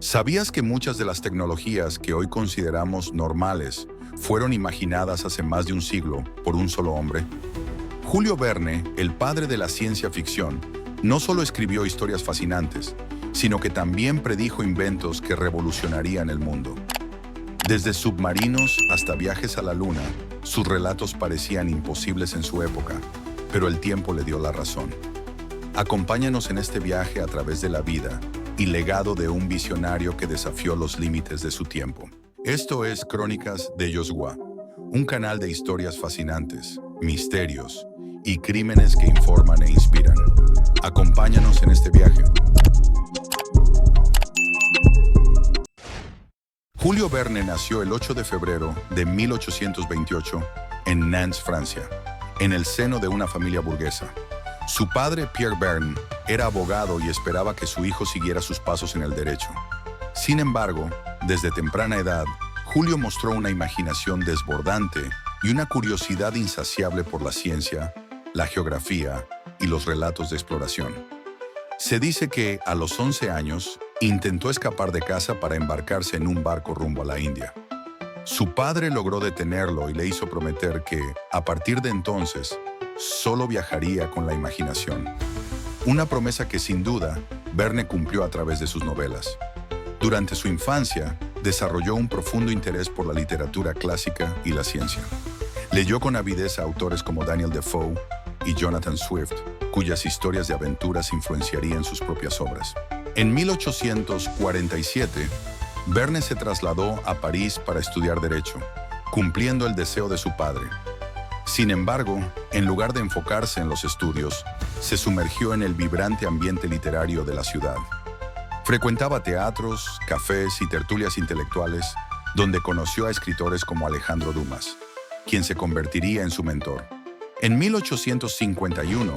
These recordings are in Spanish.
¿Sabías que muchas de las tecnologías que hoy consideramos normales fueron imaginadas hace más de un siglo por un solo hombre? Julio Verne, el padre de la ciencia ficción, no solo escribió historias fascinantes, sino que también predijo inventos que revolucionarían el mundo. Desde submarinos hasta viajes a la luna, sus relatos parecían imposibles en su época, pero el tiempo le dio la razón. Acompáñanos en este viaje a través de la vida y legado de un visionario que desafió los límites de su tiempo. Esto es Crónicas de Joshua, un canal de historias fascinantes, misterios y crímenes que informan e inspiran. Acompáñanos en este viaje. Julio Verne nació el 8 de febrero de 1828 en Nantes, Francia, en el seno de una familia burguesa. Su padre, Pierre Verne, era abogado y esperaba que su hijo siguiera sus pasos en el derecho. Sin embargo, desde temprana edad, Julio mostró una imaginación desbordante y una curiosidad insaciable por la ciencia, la geografía y los relatos de exploración. Se dice que, a los 11 años, intentó escapar de casa para embarcarse en un barco rumbo a la India. Su padre logró detenerlo y le hizo prometer que, a partir de entonces, solo viajaría con la imaginación. Una promesa que sin duda Verne cumplió a través de sus novelas. Durante su infancia, desarrolló un profundo interés por la literatura clásica y la ciencia. Leyó con avidez a autores como Daniel Defoe y Jonathan Swift, cuyas historias de aventuras influenciarían sus propias obras. En 1847, Verne se trasladó a París para estudiar Derecho, cumpliendo el deseo de su padre. Sin embargo, en lugar de enfocarse en los estudios, se sumergió en el vibrante ambiente literario de la ciudad. Frecuentaba teatros, cafés y tertulias intelectuales, donde conoció a escritores como Alejandro Dumas, quien se convertiría en su mentor. En 1851,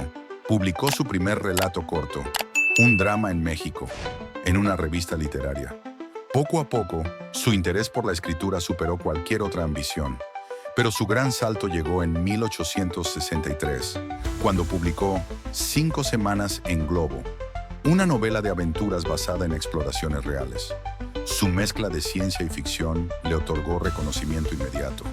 publicó su primer relato corto, Un drama en México, en una revista literaria. Poco a poco, su interés por la escritura superó cualquier otra ambición. Pero su gran salto llegó en 1863, cuando publicó 5 semanas en Globo, una novela de aventuras basada en exploraciones reales. Su mezcla de ciencia y ficción le otorgó reconocimiento inmediato.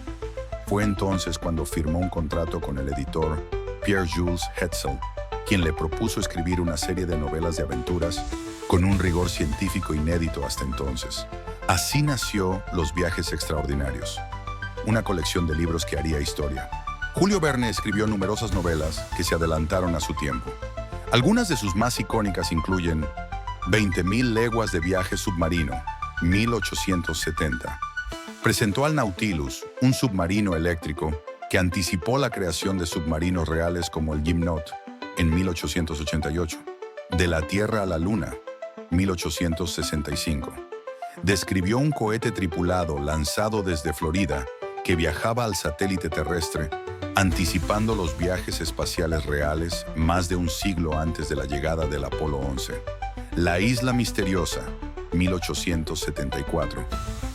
Fue entonces cuando firmó un contrato con el editor Pierre-Jules Hetzel, quien le propuso escribir una serie de novelas de aventuras con un rigor científico inédito hasta entonces. Así nació Los viajes extraordinarios, una colección de libros que haría historia. Julio Verne escribió numerosas novelas que se adelantaron a su tiempo. Algunas de sus más icónicas incluyen 20.000 leguas de viaje submarino, 1870. Presentó al Nautilus, un submarino eléctrico que anticipó la creación de submarinos reales como el Gimnot, en 1888. De la Tierra a la Luna, 1865. Describió un cohete tripulado lanzado desde Florida que viajaba al satélite terrestre, anticipando los viajes espaciales reales más de un siglo antes de la llegada del Apolo 11. La Isla Misteriosa, 1874.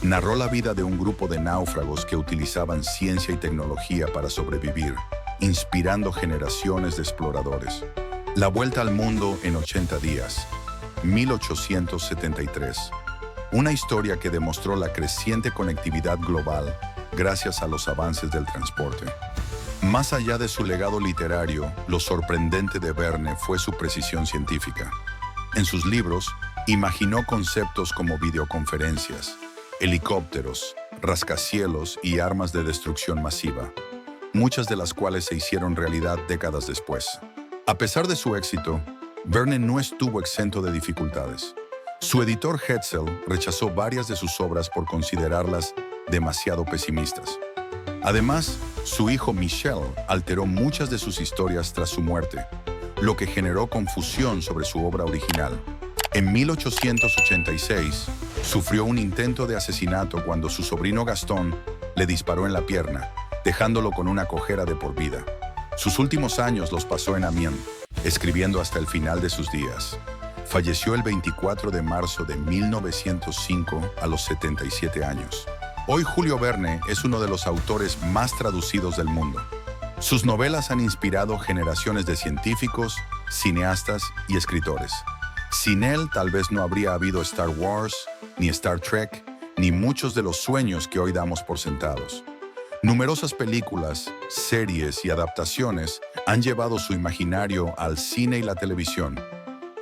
Narró la vida de un grupo de náufragos que utilizaban ciencia y tecnología para sobrevivir, inspirando generaciones de exploradores. La Vuelta al Mundo en 80 días, 1873. Una historia que demostró la creciente conectividad global gracias a los avances del transporte. Más allá de su legado literario, lo sorprendente de Verne fue su precisión científica. En sus libros, imaginó conceptos como videoconferencias, helicópteros, rascacielos y armas de destrucción masiva, muchas de las cuales se hicieron realidad décadas después. A pesar de su éxito, Verne no estuvo exento de dificultades. Su editor Hetzel rechazó varias de sus obras por considerarlas demasiado pesimistas. Además, su hijo Michel alteró muchas de sus historias tras su muerte, lo que generó confusión sobre su obra original. En 1886, sufrió un intento de asesinato cuando su sobrino Gastón le disparó en la pierna, dejándolo con una cojera de por vida. Sus últimos años los pasó en Amiens, escribiendo hasta el final de sus días. Falleció el 24 de marzo de 1905 a los 77 años. Hoy Julio Verne es uno de los autores más traducidos del mundo. Sus novelas han inspirado generaciones de científicos, cineastas y escritores. Sin él, tal vez no habría habido Star Wars, ni Star Trek, ni muchos de los sueños que hoy damos por sentados. Numerosas películas, series y adaptaciones han llevado su imaginario al cine y la televisión,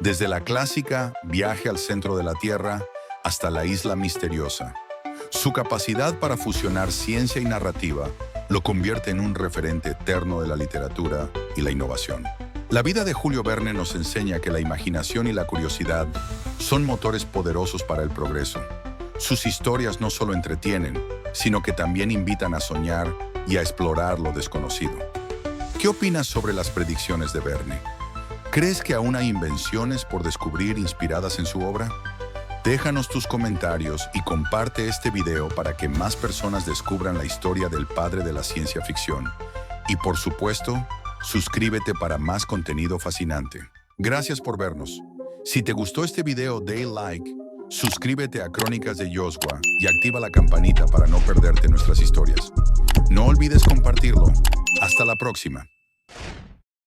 desde la clásica Viaje al centro de la Tierra hasta La isla misteriosa. Su capacidad para fusionar ciencia y narrativa lo convierte en un referente eterno de la literatura y la innovación. La vida de Julio Verne nos enseña que la imaginación y la curiosidad son motores poderosos para el progreso. Sus historias no solo entretienen, sino que también invitan a soñar y a explorar lo desconocido. ¿Qué opinas sobre las predicciones de Verne? ¿Crees que aún hay invenciones por descubrir inspiradas en su obra? Déjanos tus comentarios y comparte este video para que más personas descubran la historia del padre de la ciencia ficción. Y por supuesto, suscríbete para más contenido fascinante. Gracias por vernos. Si te gustó este video, dale like, suscríbete a Crónicas de Yoshua y activa la campanita para no perderte nuestras historias. No olvides compartirlo. Hasta la próxima.